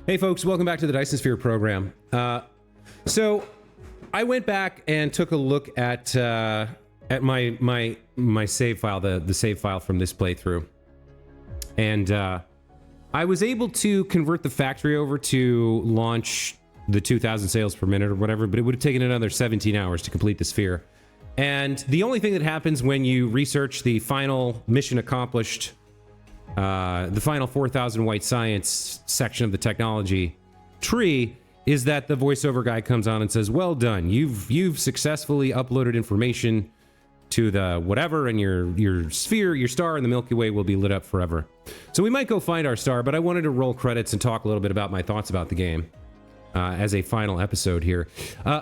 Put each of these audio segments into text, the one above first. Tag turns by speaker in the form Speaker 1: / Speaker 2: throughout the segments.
Speaker 1: Hey folks, welcome back to the Dyson Sphere program. So I went back and took a look at my save file, the save file from this playthrough, and I was able to convert the factory over to launch the 2,000 sales per minute or whatever, but it would have taken another 17 hours to complete the sphere. And the only thing that happens when you research the final mission accomplished, the final 4,000 white science section of the technology tree, is that the voiceover guy comes on and says, well done, you've successfully uploaded information to the whatever, and your sphere, your star in the Milky Way will be lit up forever. So we might go find our star, but I wanted to roll credits and talk a little bit about my thoughts about the game as a final episode here.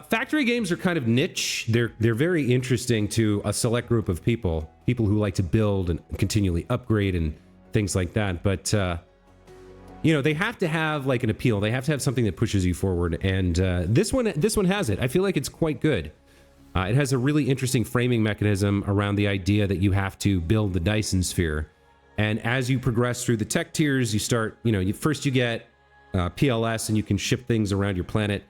Speaker 1: Factory games are kind of niche. They're very interesting to a select group of people who like to build and continually upgrade and things like that. But you know, they have to have like an appeal. They have to have something that pushes you forward. And this one has it. I feel like it's quite good. It has a really interesting framing mechanism around the idea that you have to build the Dyson sphere. And as you progress through the tech tiers, you start, first you get PLS, and you can ship things around your planet,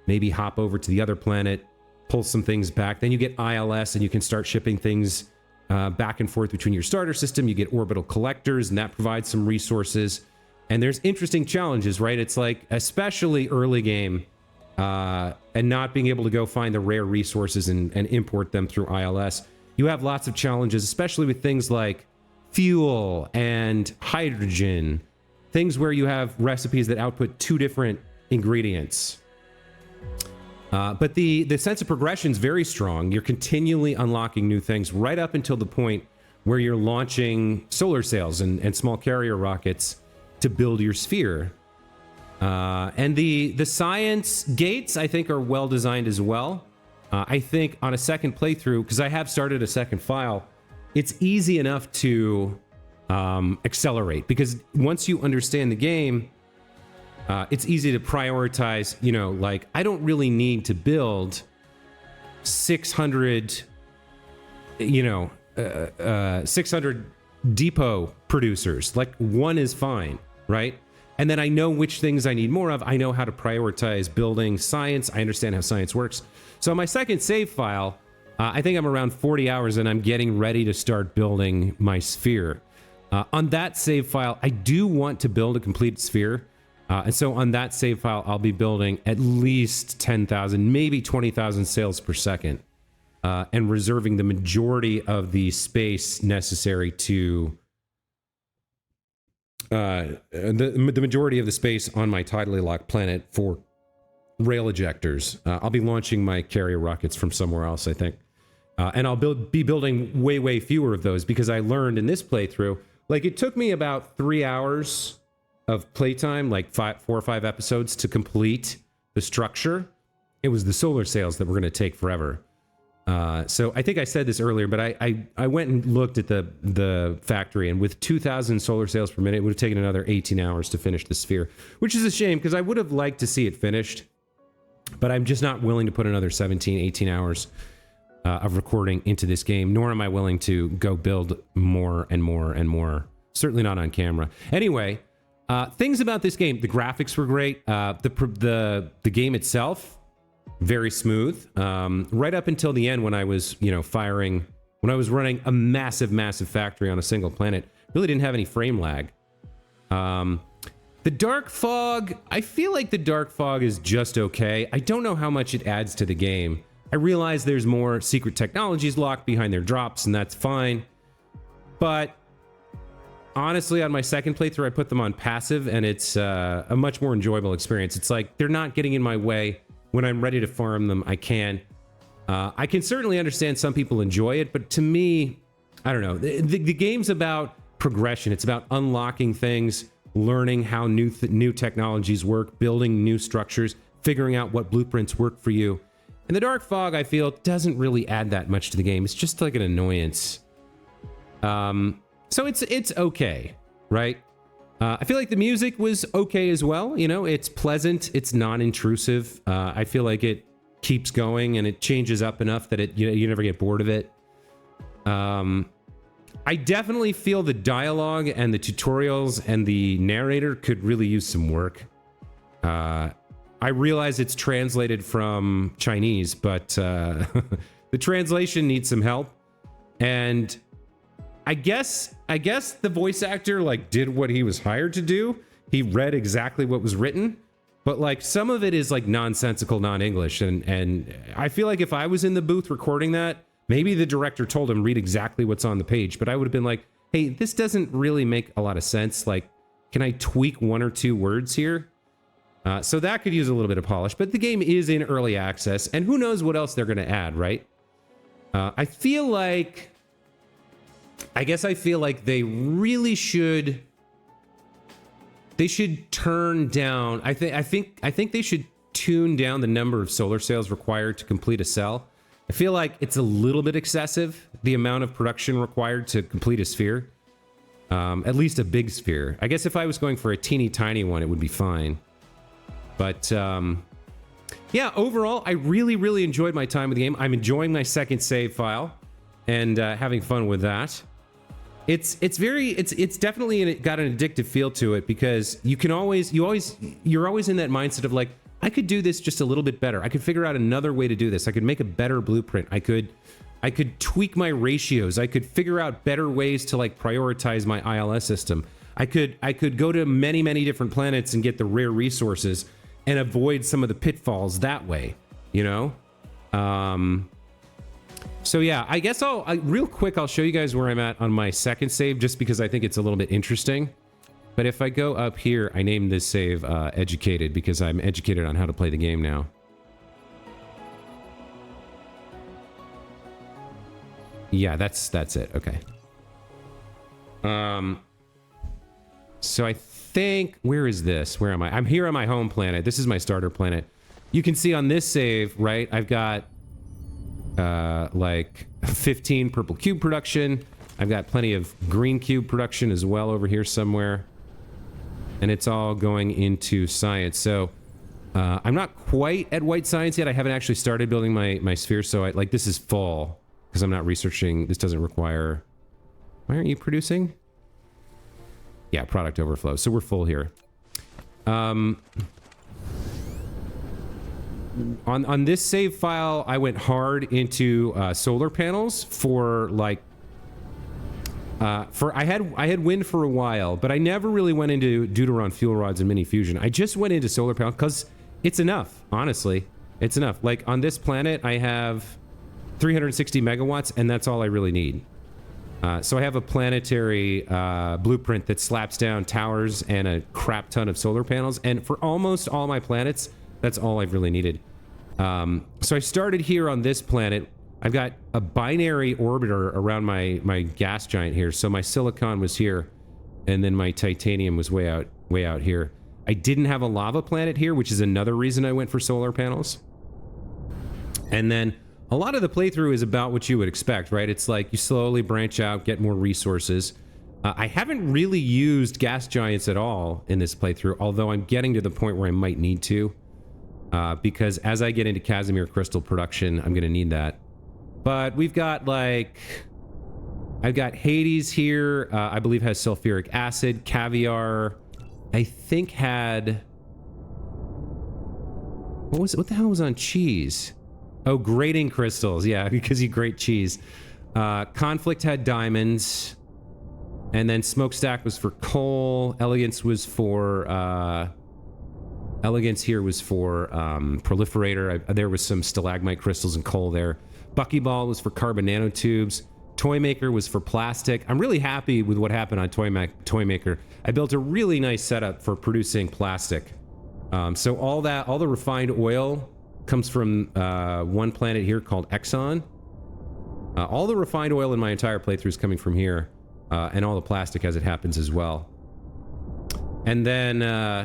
Speaker 1: maybe hop over to the other planet, pull some things back. Then you get ILS, and you can start shipping things back and forth between your starter system. You get orbital collectors, and that provides some resources. And there's interesting challenges, right? It's like, especially early game, and not being able to go find the rare resources and import them through ILS. You have lots of challenges, especially with things like fuel and hydrogen, things where you have recipes that output two different ingredients. But the sense of progression is very strong. You're continually unlocking new things right up until the point where you're launching solar sails and small carrier rockets to build your sphere. And the science gates, I think, are well designed as well. I think on a second playthrough, because I have started a second file, it's easy enough to accelerate, because once you understand the game, it's easy to prioritize. Like, I don't really need to build 600 depot producers. Like, one is fine, right? And then I know which things I need more of. I know how to prioritize building science. I understand how science works. So on my second save file, I think I'm around 40 hours, and I'm getting ready to start building my sphere. On that save file, I do want to build a complete sphere. And so on that save file, I'll be building at least 10,000, maybe 20,000 sails per second, and reserving the majority of the space necessary to the majority of the space on my tidally locked planet for rail ejectors. I'll be launching my carrier rockets from somewhere else, I think. And I'll be building way fewer of those, because I learned in this playthrough, like, it took me about 3 hours of playtime, like 4 or 5 episodes, to complete the structure. It was the solar sails that were going to take forever. So I think I said this earlier, but I went and looked at the factory, and with 2,000 solar sails per minute, it would have taken another 18 hours to finish the sphere, which is a shame, because I would have liked to see it finished, but I'm just not willing to put another 17, 18 hours of recording into this game, nor am I willing to go build more and more and more. Certainly not on camera. Anyway, things about this game: the graphics were great. The game itself, very smooth. Right up until the end, when I was running a massive factory on a single planet, really didn't have any frame lag. The dark fog, I feel like the dark fog is just okay. I don't know how much it adds to the game. I realize there's more secret technologies locked behind their drops, and that's fine. But honestly, on my second playthrough, I put them on passive, and it's a much more enjoyable experience. It's like they're not getting in my way. When I'm ready to farm them, I can. I can certainly understand some people enjoy it, but to me, I don't know. The game's about progression. It's about unlocking things, learning how new technologies work, building new structures, figuring out what blueprints work for you. And the dark fog, I feel, doesn't really add that much to the game. It's just like an annoyance. So it's okay, right? I feel like the music was okay as well. It's pleasant, it's non-intrusive. I feel like it keeps going, and it changes up enough that you never get bored of it. I definitely feel the dialogue and the tutorials and the narrator could really use some work. I realize it's translated from Chinese, but the translation needs some help. And I guess the voice actor like did what he was hired to do. He read exactly what was written, but like some of it is like nonsensical, non-English. And I feel like if I was in the booth recording that, maybe the director told him read exactly what's on the page, but I would have been like, hey, this doesn't really make a lot of sense. Like, can I tweak 1 or 2 words here? So that could use a little bit of polish, but the game is in early access, and who knows what else they're going to add, right? I feel like they really should. They should turn down. I think they should tune down the number of solar sails required to complete a cell. I feel like it's a little bit excessive, the amount of production required to complete a sphere. At least a big sphere. I guess if I was going for a teeny tiny one, it would be fine. But yeah, overall, I really, really enjoyed my time with the game. I'm enjoying my second save file and having fun with that. It's definitely got an addictive feel to it, because you're always in that mindset of like, I could do this just a little bit better. I could figure out another way to do this. I could make a better blueprint. I could tweak my ratios. I could figure out better ways to like prioritize my ILS system. I could go to many, many different planets and get the rare resources and avoid some of the pitfalls that way, you know? So yeah, I guess real quick, I'll show you guys where I'm at on my second save, just because I think it's a little bit interesting. But if I go up here, I named this save Educated, because I'm educated on how to play the game now. Yeah, that's it. Okay. So I think, where is this? Where am I? I'm here on my home planet. This is my starter planet. You can see on this save, right? I've got like 15 purple cube production. I've got plenty of green cube production as well over here somewhere. And it's all going into science. So I'm not quite at white science yet. I haven't actually started building my sphere. So this is full, because I'm not researching. This doesn't require... Why aren't you producing? Yeah, product overflow. So we're full here. On this save file, I went hard into solar panels for like... I had wind for a while, but I never really went into Deuteron fuel rods and mini fusion. I just went into solar panel because it's enough, honestly. It's enough. Like on this planet, I have 360 megawatts, and that's all I really need. So I have a planetary blueprint that slaps down towers and a crap ton of solar panels, and for almost all my planets, that's all I've really needed. So I started here on this planet. I've got a binary orbiter around my gas giant here. So my silicon was here, and then my titanium was way out here. I didn't have a lava planet here, which is another reason I went for solar panels. And then a lot of the playthrough is about what you would expect, right? It's like you slowly branch out, get more resources. I haven't really used gas giants at all in this playthrough, although I'm getting to the point where I might need to. Because as I get into Casimir crystal production, I'm going to need that. But we've got like... I've got Hades here, I believe has sulfuric acid. Caviar, I think had... What the hell was on cheese? Oh, grating crystals. Yeah, because you grate cheese. Conflict had diamonds. And then Smokestack was for coal. Elegance was for... Elegance here was for proliferator. There was some stalagmite crystals and coal there. Buckyball was for carbon nanotubes. Toymaker was for plastic. I'm really happy with what happened on Toymaker. I built a really nice setup for producing plastic. So all the refined oil comes from one planet here called Exxon. All the refined oil in my entire playthrough is coming from here, and all the plastic as it happens as well. And then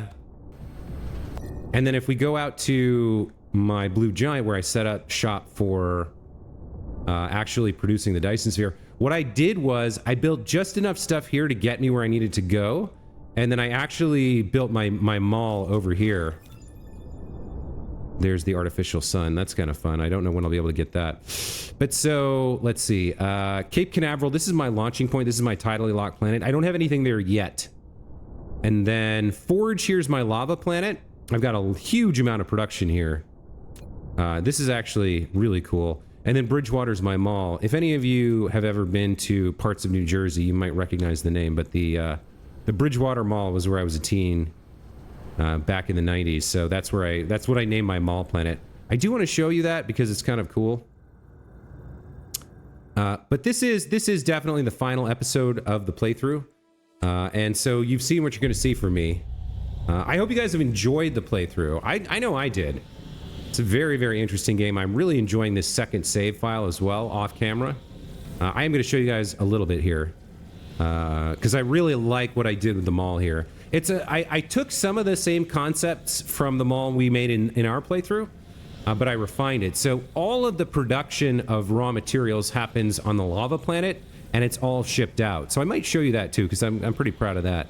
Speaker 1: if we go out to my blue giant where I set up shop for actually producing the Dyson sphere, what I did was I built just enough stuff here to get me where I needed to go, and then I actually built my mall over here. There's the artificial sun. That's kind of fun. I don't know when I'll be able to get that. But so, let's see. Cape Canaveral, this is my launching point. This is my tidally locked planet. I don't have anything there yet. And then Forge, here's my lava planet. I've got a huge amount of production here. This is actually really cool. And then Bridgewater's my mall. If any of you have ever been to parts of New Jersey, you might recognize the name, but the Bridgewater Mall was where I was a teen back in the 90s. So that's what I named my mall planet. I do want to show you that because it's kind of cool. But this is definitely the final episode of the playthrough. And so you've seen what you're going to see from me. I hope you guys have enjoyed the playthrough. I know I did. It's a very, very interesting game. I'm really enjoying this second save file as well, off camera. I am going to show you guys a little bit here. Because I really like what I did with the mall here. I took some of the same concepts from the mall we made in our playthrough, but I refined it. So all of the production of raw materials happens on the lava planet, and it's all shipped out. So I might show you that too, because I'm pretty proud of that.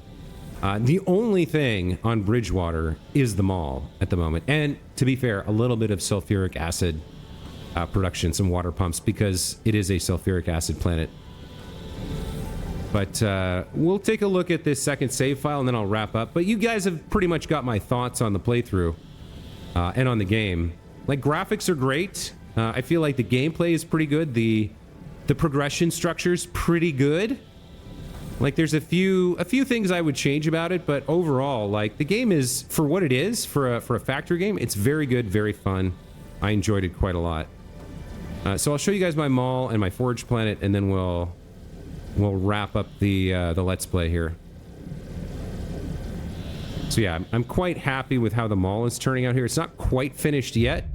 Speaker 1: The only thing on Bridgewater is the mall at the moment. And to be fair, a little bit of sulfuric acid production, some water pumps, because it is a sulfuric acid planet. But we'll take a look at this second save file and then I'll wrap up. But you guys have pretty much got my thoughts on the playthrough and on the game. Like, graphics are great. I feel like the gameplay is pretty good. The progression structure's pretty good. Like, there's a few things I would change about it, but overall, like, the game is, for what it is, for a factory game, it's very good, very fun. I enjoyed it quite a lot. So I'll show you guys my mall and my forge planet, and then we'll wrap up the Let's Play here. So yeah, I'm quite happy with how the mall is turning out here. It's not quite finished yet,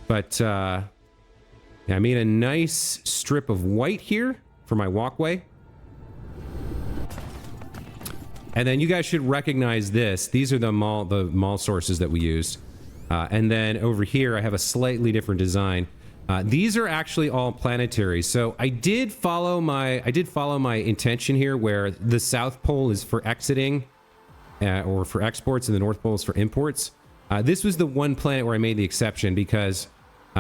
Speaker 1: but yeah, I made a nice strip of white here for my walkway. And then you guys should recognize this. These are the mall sources that we used. And then over here, I have a slightly different design. These are actually all planetary. So I did follow my intention here, where the South Pole is for exiting or for exports, and the North Pole is for imports. This was the one planet where I made the exception because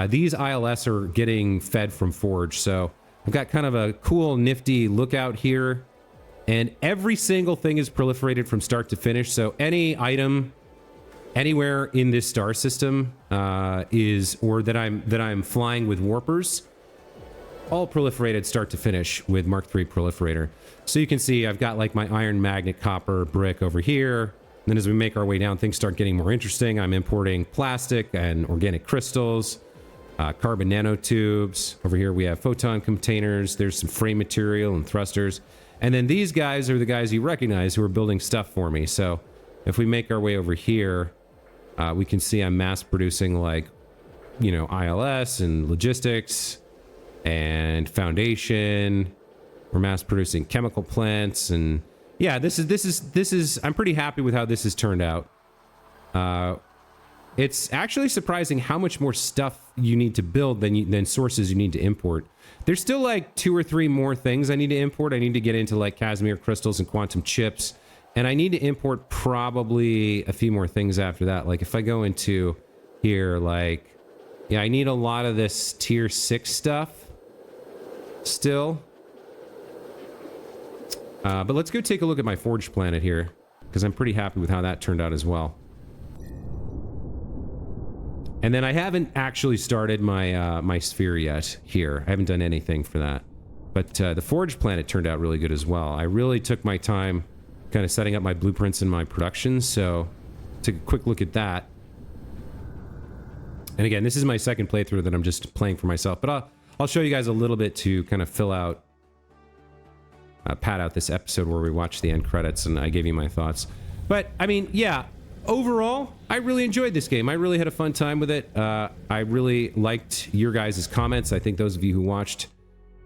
Speaker 1: these ILS are getting fed from Forge. So I've got kind of a cool, nifty lookout here, and every single thing is proliferated from start to finish. So any item anywhere in this star system that I'm flying with warpers, all proliferated start to finish with Mark III proliferator. So you can see I've got like my iron, magnet, copper, brick over here. And then as we make our way down, things start getting more interesting. I'm importing plastic and organic crystals, carbon nanotubes. Over here we have photon containers. There's some frame material and thrusters. And then these guys are the guys you recognize who are building stuff for me. So if we make our way over here, we can see I'm mass producing, like, you know, ILS and logistics and foundation. We're mass producing chemical plants, and yeah, this is I'm pretty happy with how this has turned out. It's actually surprising how much more stuff you need to build than sources you need to import. There's still like 2 or 3 more things I need to import. I need to get into like Casimir crystals and quantum chips. And I need to import probably a few more things after that. Like if I go into here, like, yeah, I need a lot of this tier 6 stuff still. But let's go take a look at my forge planet here, because I'm pretty happy with how that turned out as well. And then I haven't actually started my my sphere yet here. I haven't done anything for that. But the forge planet turned out really good as well. I really took my time kind of setting up my blueprints and my production, so take a quick look at that. And again, this is my second playthrough that I'm just playing for myself, but I'll show you guys a little bit to kind of fill out, pad out this episode where we watch the end credits and I gave you my thoughts. But I mean, yeah, overall, I really enjoyed this game. I really had a fun time with it. I really liked your guys' comments. I think those of you who watched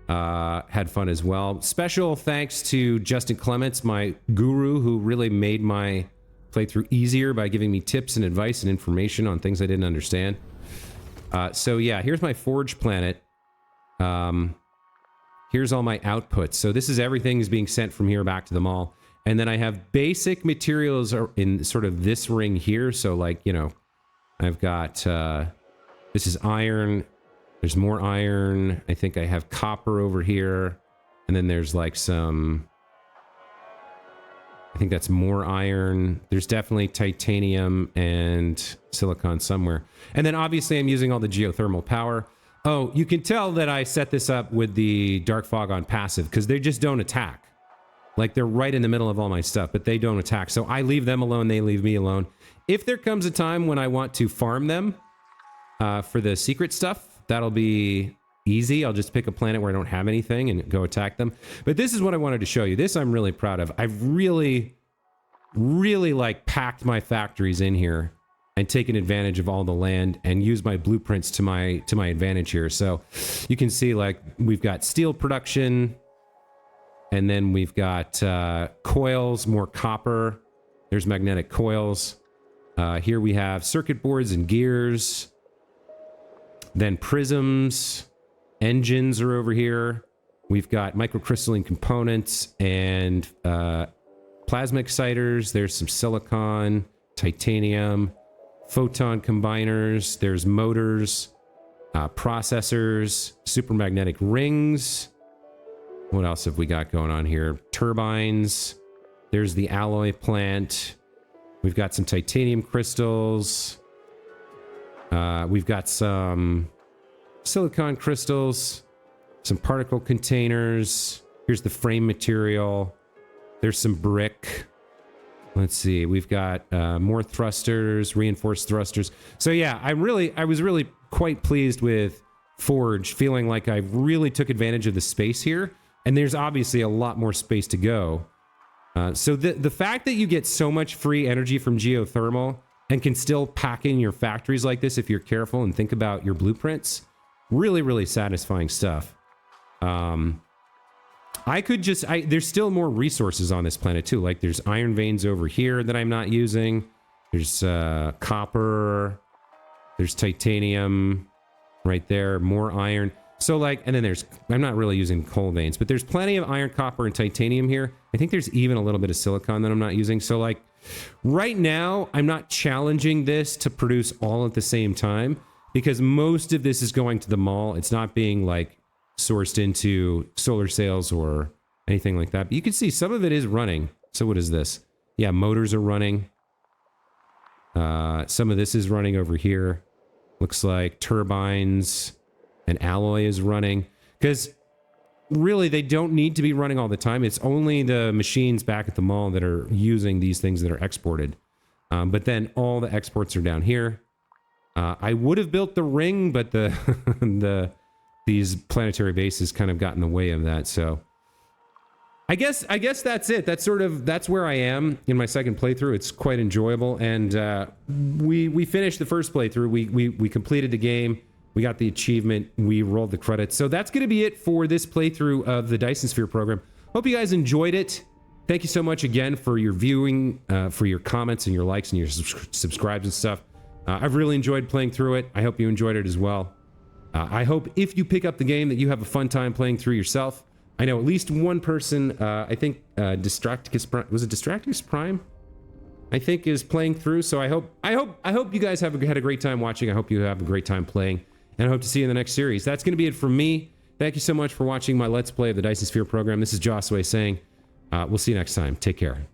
Speaker 1: had fun as well. Special thanks to Justin Clements, my guru, who really made my playthrough easier by giving me tips and advice and information on things I didn't understand. So yeah, here's my forge planet. Here's all my outputs. So this is everything is being sent from here back to the mall. And then I have basic materials in sort of this ring here. So like, you know, I've got, this is iron. There's more iron. I think I have copper over here. And then there's like some, I think that's more iron. There's definitely titanium and silicon somewhere. And then obviously I'm using all the geothermal power. Oh, you can tell that I set this up with the dark fog on passive because they just don't attack. Like, they're right in the middle of all my stuff, but they don't attack. So I leave them alone, they leave me alone. If there comes a time when I want to farm them for the secret stuff, that'll be easy. I'll just pick a planet where I don't have anything and go attack them. But this is what I wanted to show you. This I'm really proud of. I've really like packed my factories in here and taken advantage of all the land and used my blueprints to my advantage here. So you can see, like, we've got steel production, and then we've got coils, more copper. There's magnetic coils. Here we have circuit boards and gears. Then prisms. Engines are over here. We've got microcrystalline components and plasma exciters. There's some silicon, titanium, photon combiners. There's motors, processors, supermagnetic rings. What else have we got going on here? Turbines. There's the alloy plant. We've got some titanium crystals. We've got some silicon crystals, some particle containers. Here's the frame material. There's some brick. Let's see. We've got more thrusters, reinforced thrusters. So yeah, I was really quite pleased with Forge, feeling like I really took advantage of the space here. And there's obviously a lot more space to go. So the fact that you get so much free energy from geothermal and can still pack in your factories like this if you're careful and think about your blueprints, really satisfying stuff. There's still more resources on this planet too. Like, there's iron veins over here that I'm not using. There's copper. There's titanium right there. More iron. So like, and then I'm not really using coal veins, but there's plenty of iron, copper, and titanium here. I think there's even a little bit of silicon that I'm not using. So like, right now, I'm not challenging this to produce all at the same time because most of this is going to the mall. It's not being like sourced into solar sails or anything like that. But you can see some of it is running. So what is this? Yeah, motors are running. Some of this is running over here. Looks like turbines and alloy is running. Because really, they don't need to be running all the time. It's only the machines back at the mall that are using these things that are exported. But then all the exports are down here. I would have built the ring, but these planetary bases kind of got in the way of that. So I guess that's it. That's where I am in my second playthrough. It's quite enjoyable, and we finished the first playthrough. We completed the game. We got the achievement. We rolled the credits. So that's going to be it for this playthrough of the Dyson Sphere program. Hope you guys enjoyed it. Thank you so much again for your viewing, for your comments and your likes and your subscribes and stuff. I've really enjoyed playing through it. I hope you enjoyed it as well. I hope if you pick up the game that you have a fun time playing through yourself. I know at least one person, I think Distracticus Prime, was it Distracticus Prime? I think is playing through. So I hope you guys had a great time watching. I hope you have a great time playing. And I hope to see you in the next series. That's going to be it from me. Thank you so much for watching my Let's Play of the Dyson Sphere program. This is Josiwe saying, we'll see you next time. Take care.